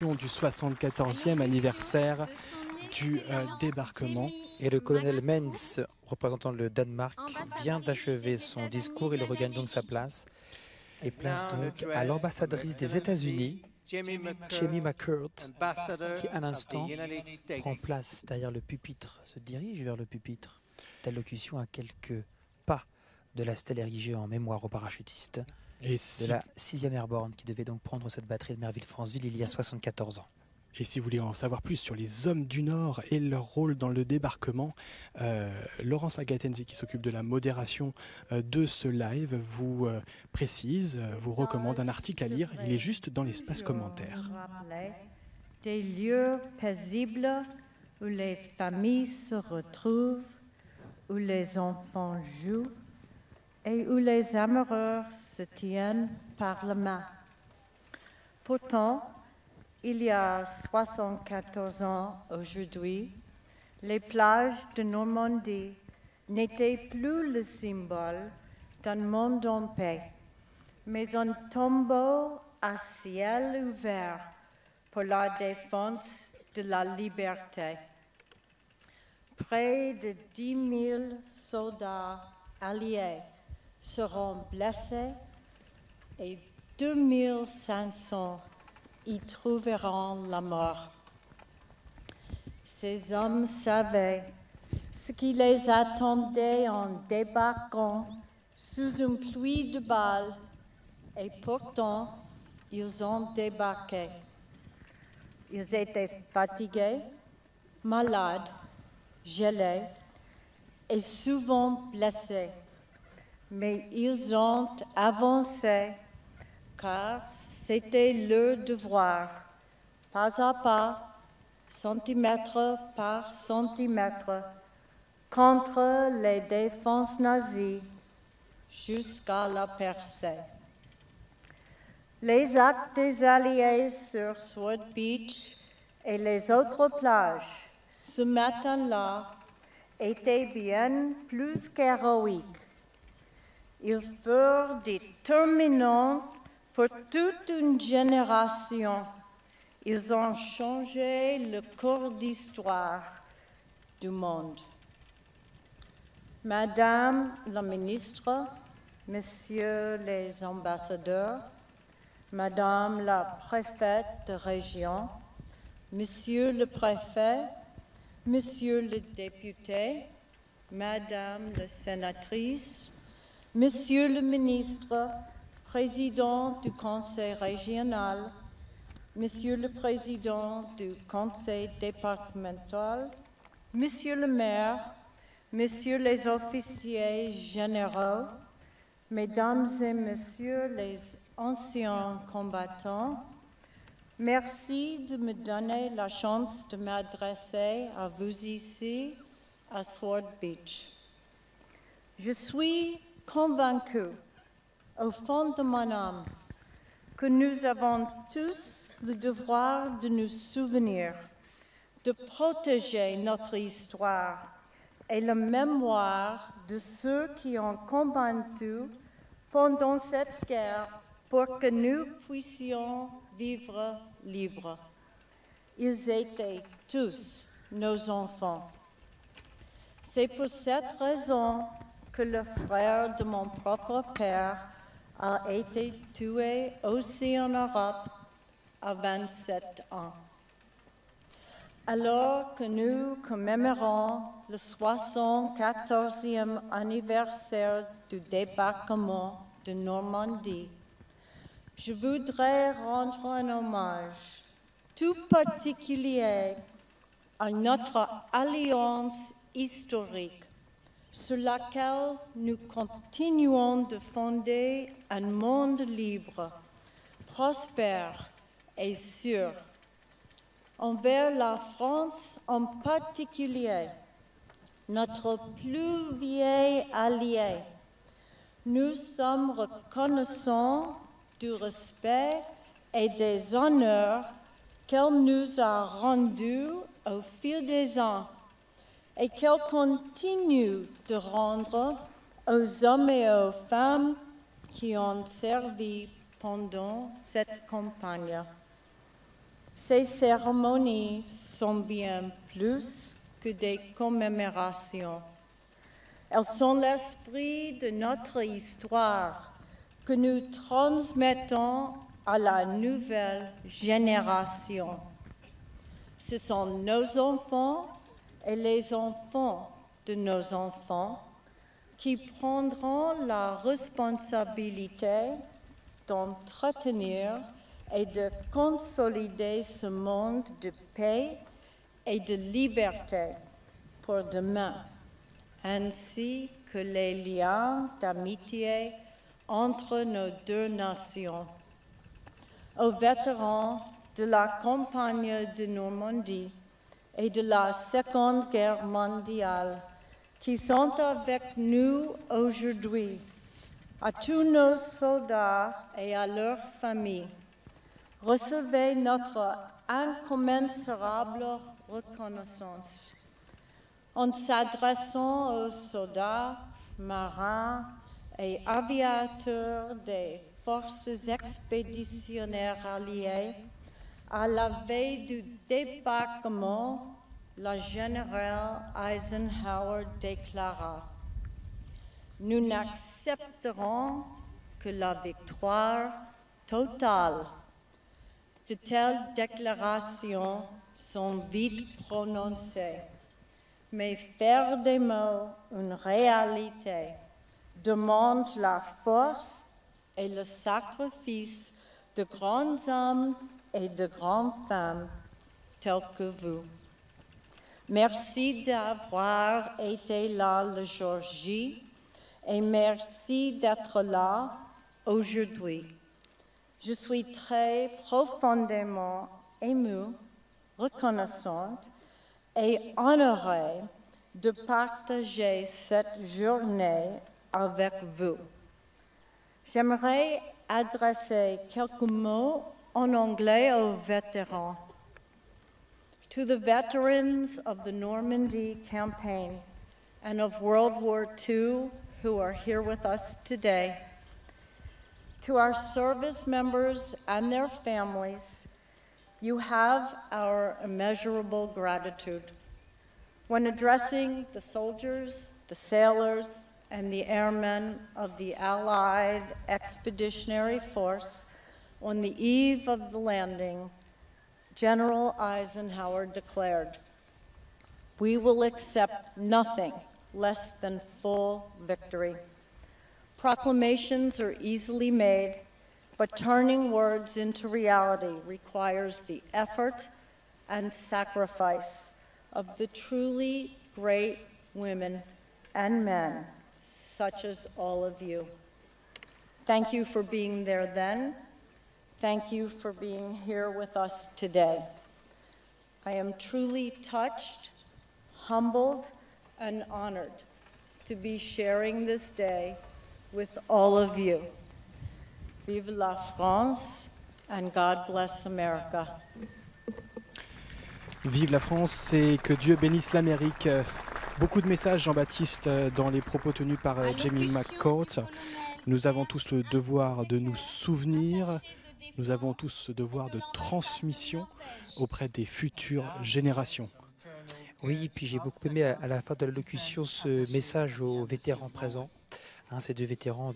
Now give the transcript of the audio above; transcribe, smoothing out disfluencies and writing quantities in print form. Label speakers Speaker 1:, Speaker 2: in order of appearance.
Speaker 1: Du 74e anniversaire du débarquement.
Speaker 2: Et le colonel Menz, représentant le Danemark, vient d'achever son discours. Il regagne donc sa place et place donc à l'ambassadrice des États-Unis, Jamie McCurt, qui à l'instant prend place derrière le pupitre, se dirige vers le pupitre d'allocution à quelques pas de la stèle érigée en mémoire aux parachutistes de la 6e Airborne qui devait donc prendre cette batterie de Merville-Franceville il y a 74 ans.
Speaker 1: Et si vous voulez en savoir plus sur les hommes du Nord et leur rôle dans le débarquement, Laurence Agatenzi, qui s'occupe de la modération de ce live, vous précise, vous recommande un article à lire. Il est juste dans l'espace commentaire.
Speaker 3: Des lieux paisibles où les familles se retrouvent, où les enfants jouent et où les amoureux se tiennent par la main. Pourtant, il y a 74 ans aujourd'hui, les plages de Normandie n'étaient plus le symbole d'un monde en paix, mais un tombeau à ciel ouvert pour la défense de la liberté. Près de 10 000 soldats alliés seront blessés et 2 500 y trouveront la mort. Ces hommes savaient ce qui les attendait en débarquant sous une pluie de balles et pourtant ils ont débarqué. Ils étaient fatigués, malades, gelés et souvent blessés. Mais ils ont avancé car c'était leur devoir, pas à pas, centimètre par centimètre, contre les défenses nazies jusqu'à la percée. Les actes des Alliés sur Sword Beach et les autres plages ce matin-là étaient bien plus qu'héroïques. Ils furent déterminants pour toute une génération. Ils ont changé le cours d'histoire du monde. Madame la ministre, Messieurs les ambassadeurs, Madame la préfète de région, Monsieur le préfet, Monsieur le député, Madame la sénatrice, Monsieur le ministre, Président du Conseil régional, Monsieur le Président du Conseil départemental, Monsieur le maire, Messieurs les officiers généraux, Mesdames et Messieurs les anciens combattants, merci de me donner la chance de m'adresser à vous ici, à Sword Beach. Je suis convaincue, au fond de mon âme, que nous avons tous le devoir de nous souvenir, de protéger notre histoire et la mémoire de ceux qui ont combattu pendant cette guerre pour que nous puissions vivre libres. Ils étaient tous nos enfants. C'est pour cette raison que le frère de mon propre père a été tué aussi en Europe à 27 ans. Alors que nous commémorons le 74e anniversaire du débarquement de Normandie, je voudrais rendre un hommage tout particulier à notre alliance historique sur laquelle nous continuons de fonder un monde libre, prospère et sûr. Envers la France en particulier, notre plus vieil allié, nous sommes reconnaissants du respect et des honneurs qu'elle nous a rendus au fil des ans et qu'elle continue de rendre aux hommes et aux femmes qui ont servi pendant cette campagne. Ces cérémonies sont bien plus que des commémorations. Elles sont l'esprit de notre histoire que nous transmettons à la nouvelle génération. Ce sont nos enfants et les enfants de nos enfants qui prendront la responsabilité d'entretenir et de consolider ce monde de paix et de liberté pour demain, ainsi que les liens d'amitié entre nos deux nations. Aux vétérans de la campagne de Normandie et de la Seconde Guerre mondiale qui sont avec nous aujourd'hui, à tous nos soldats et à leurs familles, recevez notre incommensurable reconnaissance. En s'adressant aux soldats, marins et aviateurs des forces expéditionnaires alliées, à la veille du débarquement, le général Eisenhower déclara: « Nous n'accepterons que la victoire totale. » De telles déclarations sont vite prononcées, mais faire des mots une réalité demande la force et le sacrifice de grands hommes et de grandes femmes tels que vous. Merci d'avoir été là le jour J et merci d'être là aujourd'hui. Je suis très profondément émue, reconnaissante et honorée de partager cette journée avec vous. J'aimerais adresser quelques mots en anglais aux vétérans. To the veterans of the Normandy campaign and of World War II who are here with us today, to our service members and their families, you have our immeasurable gratitude. When addressing the soldiers, the sailors, and the airmen of the Allied Expeditionary Force on the eve of the landing, General Eisenhower declared, "We will accept nothing less than full victory." Proclamations are easily made, but turning words into reality requires the effort and sacrifice of the truly great women and men, such as all of you. Thank you for being there then. Thank you for being here with us today. I am truly touched, humbled, and honored to be sharing this day with all of you. Vive la France, and God bless America.
Speaker 1: Vive la France et que Dieu bénisse l'Amérique. Beaucoup de messages, Jean-Baptiste, dans les propos tenus par Jamie McCourt. Nous avons tous le devoir de nous souvenir. Nous avons tous ce devoir de transmission auprès des futures générations.
Speaker 2: Oui, et puis j'ai beaucoup aimé à la fin de l'allocution ce message aux vétérans présents. Ces deux vétérans